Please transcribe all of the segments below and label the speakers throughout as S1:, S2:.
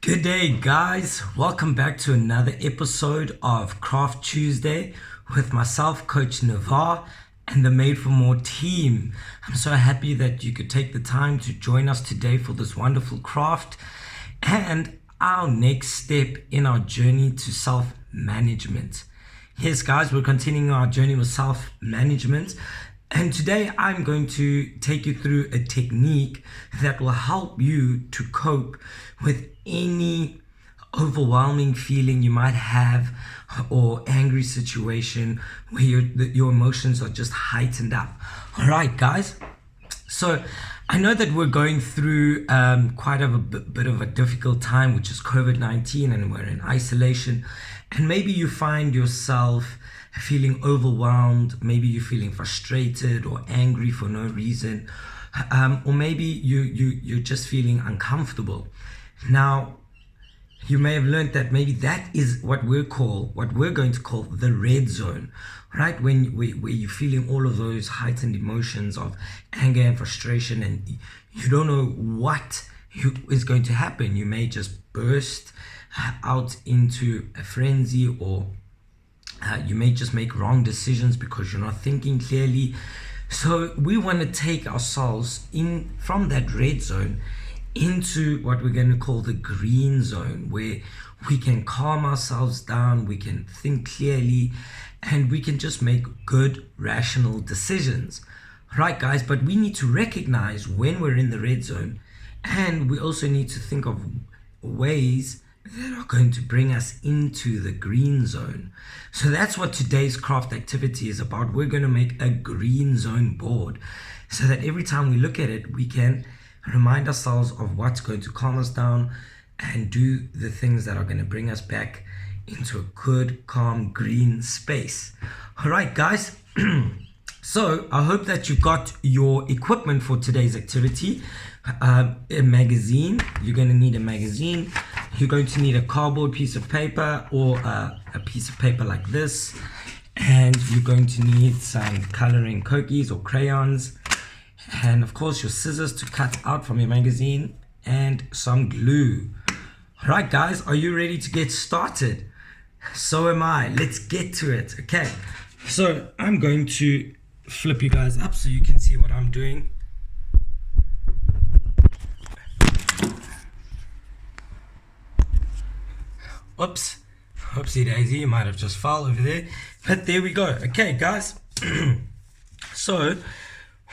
S1: Good day, guys. Welcome back to another episode of Craft Tuesday with myself, Coach Navar, and the Made for More team. I'm so happy that you could take the time to join us today for this wonderful craft and our next step in our journey to self-management. Yes, guys, we're continuing our journey with self-management. And today I'm going to take you through a technique that will help you to cope with any overwhelming feeling you might have or angry situation where your emotions are just heightened up. All right, guys. So I know that we're going through quite a bit of a difficult time, which is COVID-19, and we're in isolation. And maybe you find yourself feeling overwhelmed, maybe you're feeling frustrated or angry for no reason, or maybe you're just feeling uncomfortable. Now, you may have learned that maybe that is what we're going to call the red zone, right? Where you're feeling all of those heightened emotions of anger and frustration, and you don't know what is going to happen. You may just burst out into a frenzy, or you may just make wrong decisions because you're not thinking clearly. So we want to take ourselves in from that red zone into what we're going to call the green zone, where we can calm ourselves down, we can think clearly, and we can just make good, rational decisions. Right, guys? But we need to recognize when we're in the red zone, and we also need to think of ways that are going to bring us into the green zone. So that's what today's craft activity is about. We're going to make a green zone board so that every time we look at it, we can remind ourselves of what's going to calm us down and do the things that are going to bring us back into a good, calm, green space. All right, guys. So I hope that you got your equipment for today's activity. A magazine. You're going to need a magazine. You're going to need a cardboard piece of paper, or a piece of paper like this. And you're going to need some coloring cookies or crayons. And of course your scissors to cut out from your magazine, and some glue. All right, guys, are you ready to get started? So am I. Let's get to it. Okay, so I'm going to flip you guys up so you can see what I'm doing. Oops, whoopsie daisy, you might have just fell over there, but there we go. Okay, guys, so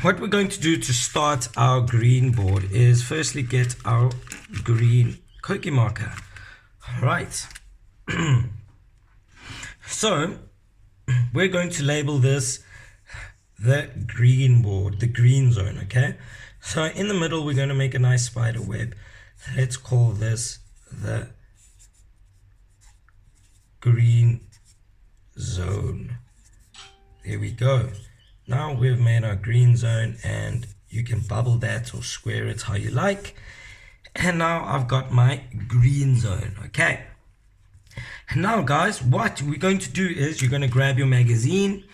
S1: what we're going to do to start our green board is firstly get our green cookie marker. All right. So we're going to label this the green board, the green zone, okay? So in the middle, we're going to make a nice spider web. Let's call this the green zone. There we go. Now we've made our green zone, and you can bubble that or square it how you like. And now I've got my green zone, okay? And now, guys, what we're going to do is you're going to grab your magazine,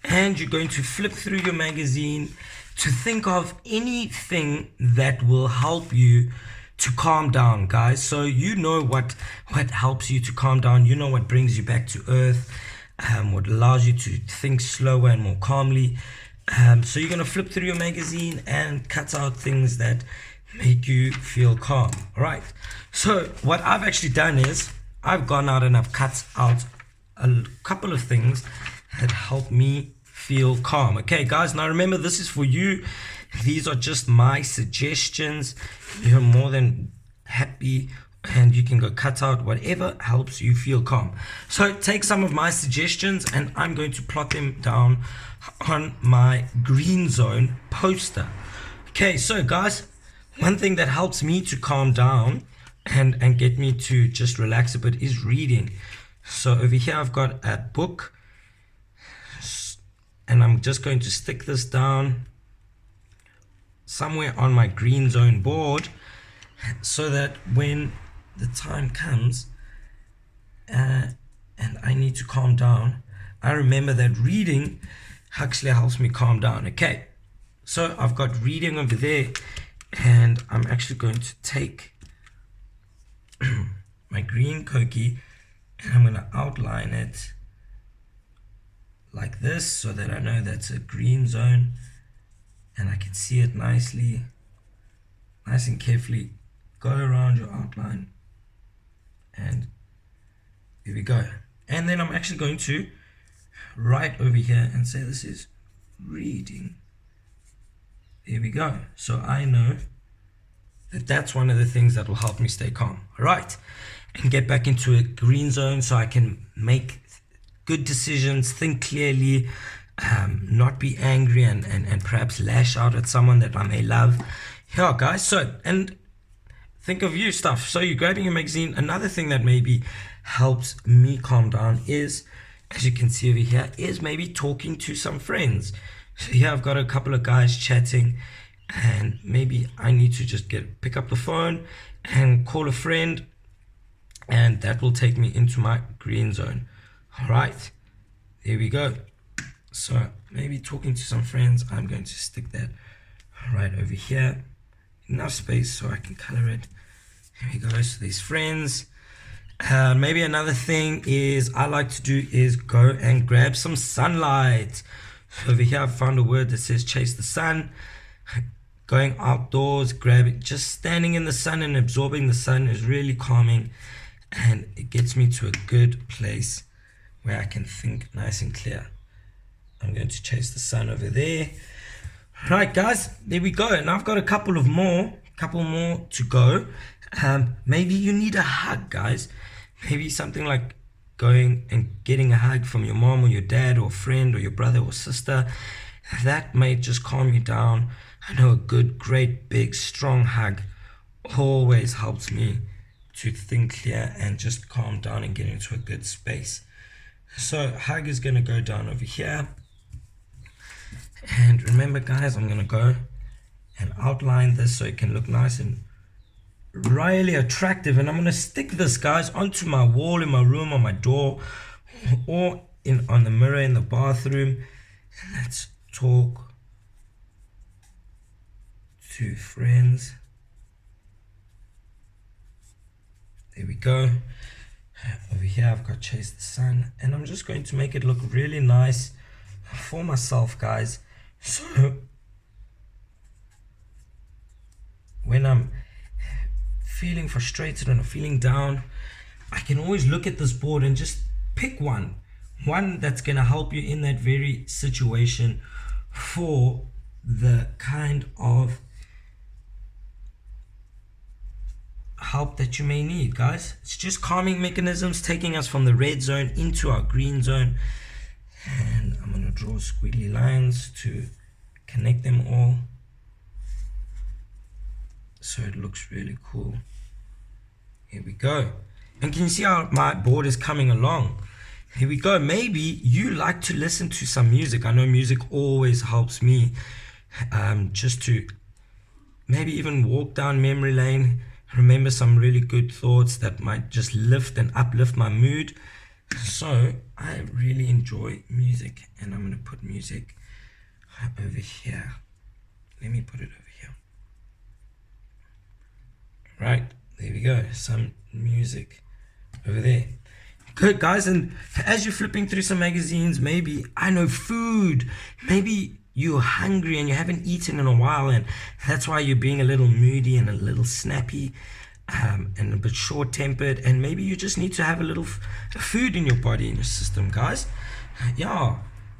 S1: and you're going to flip through your magazine to think of anything that will help you to calm down, guys. So you know what helps you to calm down. You know what brings you back to earth. What allows you to think slower and more calmly. So you're going to flip through your magazine and cut out things that make you feel calm. All right. So what I've actually done is I've gone out and I've cut out a couple of things that help me feel calm. Okay, guys. Now remember, this is for you. These are just my suggestions. You're more than happy, and you can go cut out whatever helps you feel calm. So take some of my suggestions, and I'm going to plot them down on my green zone poster. Okay, so guys, one thing that helps me to calm down and get me to just relax a bit is reading. So over here I've got a book, and I'm just going to stick this down somewhere on my green zone board, so that when the time comes and I need to calm down, I remember that reading actually helps me calm down. Okay, so I've got reading over there, and I'm actually going to take my green Koki, and I'm going to outline it like this so that I know that's a green zone and I can see it nicely, nice and carefully. Go around your outline, and here we go. And then I'm actually going to write over here and say this is reading. There we go. So I know that that's one of the things that will help me stay calm. All right, and get back into a green zone so I can make good decisions, think clearly, not be angry and perhaps lash out at someone that I may love. Yeah, guys. So, and think of you stuff. So you're grabbing your magazine. Another thing that maybe helps me calm down is, as you can see over here, is maybe talking to some friends. So here I've got a couple of guys chatting, and maybe I need to just pick up the phone and call a friend, and that will take me into my green zone. All right, there we go. So maybe talking to some friends, I'm going to stick that right over here. Enough space so I can color it. Here we go. So these friends. Maybe another thing is I like to do is go and grab some sunlight. So over here I found a word that says chase the sun. Going outdoors, grab it, just standing in the sun and absorbing the sun is really calming, and it gets me to a good place where I can think nice and clear. I'm going to chase the sun over there. Right, guys, there we go. And I've got a couple more to go. Maybe you need a hug, guys. Maybe something like going and getting a hug from your mom or your dad or friend or your brother or sister. That may just calm you down. I know a good, great, big, strong hug always helps me to think clear and just calm down and get into a good space. So hug is going to go down over here. And remember, guys, I'm going to go and outline this so it can look nice and really attractive. And I'm going to stick this, guys, onto my wall in my room, on my door, or on the mirror in the bathroom. Let's talk to friends. There we go. Over here I've got chase the sun, and I'm just going to make it look really nice for myself, guys. So when I'm feeling frustrated and feeling down, I can always look at this board and just pick one that's going to help you in that very situation for the kind of help that you may need, guys. It's just calming mechanisms taking us from the red zone into our green zone. And I'm going to draw squiggly lines to connect them all so it looks really cool. Here we go. And can you see how my board is coming along? Here we go. Maybe you like to listen to some music. I know music always helps me just to maybe even walk down memory lane, remember some really good thoughts that might just lift and uplift my mood. So I really enjoy music, and I'm going to put music over here. Let me put it over here. Right, there we go. Some music over there. Good, guys. And as you're flipping through some magazines, maybe, I know, food, maybe you're hungry and you haven't eaten in a while, and that's why you're being a little moody and a little snappy, and a bit short-tempered, and maybe you just need to have a little food in your body, in your system, guys. Yeah,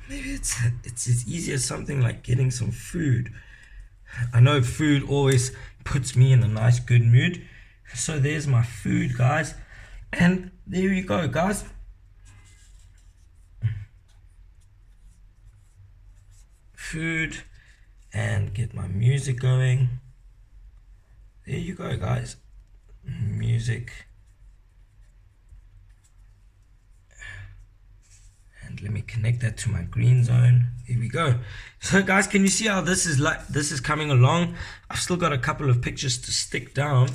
S1: maybe it's as easy as something like getting some food. I know food always puts me in a nice, good mood. So there's my food, guys. And there you go, guys. Food, and get my music going. There you go, guys. Music. And let me connect that to my green zone. Here we go. So guys, can you see how this is coming along? I've still got a couple of pictures to stick down,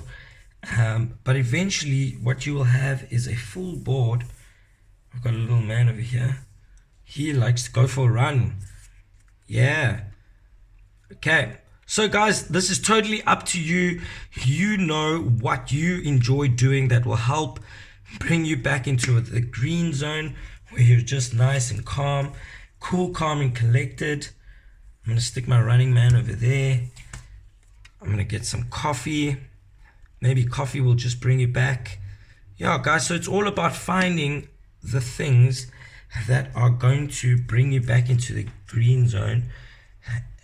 S1: but eventually what you will have is a full board. I've got a little man over here. He likes to go for a run. Yeah. Okay. So guys, this is totally up to you. You know what you enjoy doing that will help bring you back into the green zone where you're just nice and calm, cool, calm and collected. I'm gonna stick my running man over there. I'm gonna get some coffee. Maybe coffee will just bring you back. Yeah, guys, so it's all about finding the things that are going to bring you back into the green zone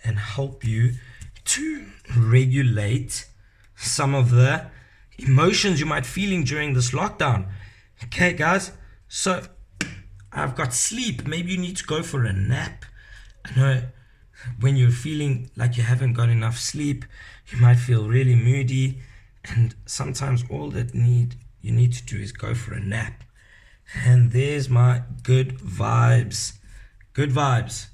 S1: and help you to regulate some of the emotions you might feeling during this lockdown. Okay, guys, so I've got sleep. Maybe you need to go for a nap. I know when you're feeling like you haven't got enough sleep, you might feel really moody, and sometimes all that you need to do is go for a nap. And there's my good vibes. Good vibes.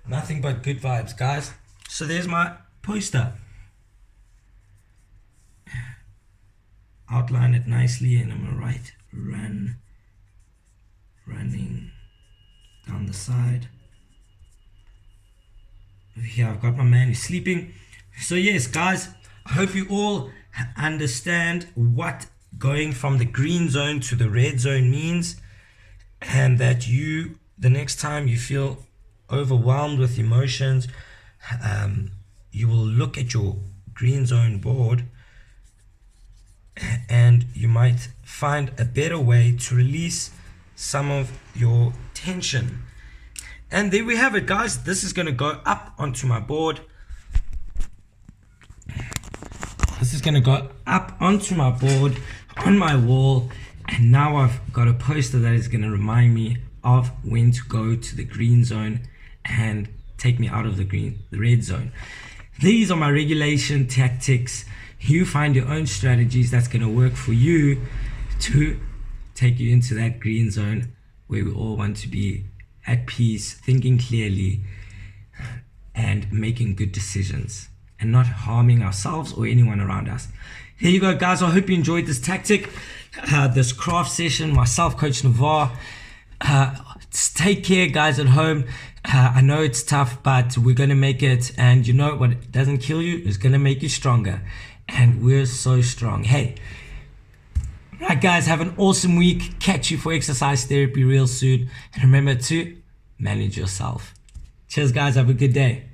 S1: Nothing but good vibes, guys. So there's my poster. Outline it nicely, and I'm gonna write running down the side. Over here I've got my man who's sleeping. So yes, guys, I hope you all understand what going from the green zone to the red zone means, and that the next time you feel overwhelmed with emotions, you will look at your green zone board and you might find a better way to release some of your tension. And there we have it, guys. This is going to go up onto my board. This is going to go up onto my board on my wall, and now I've got a poster that is going to remind me of when to go to the green zone and take me out of the red zone. These are my regulation tactics. You find your own strategies that's going to work for you to take you into that green zone where we all want to be at peace, thinking clearly, and making good decisions, and not harming ourselves or anyone around us. Here you go, guys. I hope you enjoyed this tactic, this craft session. Myself, Coach Navar. Take care, guys, at home. I know it's tough, but we're going to make it. And you know what doesn't kill you is going to make you stronger. And we're so strong. Hey, right, guys, have an awesome week. Catch you for exercise therapy real soon. And remember to manage yourself. Cheers, guys. Have a good day.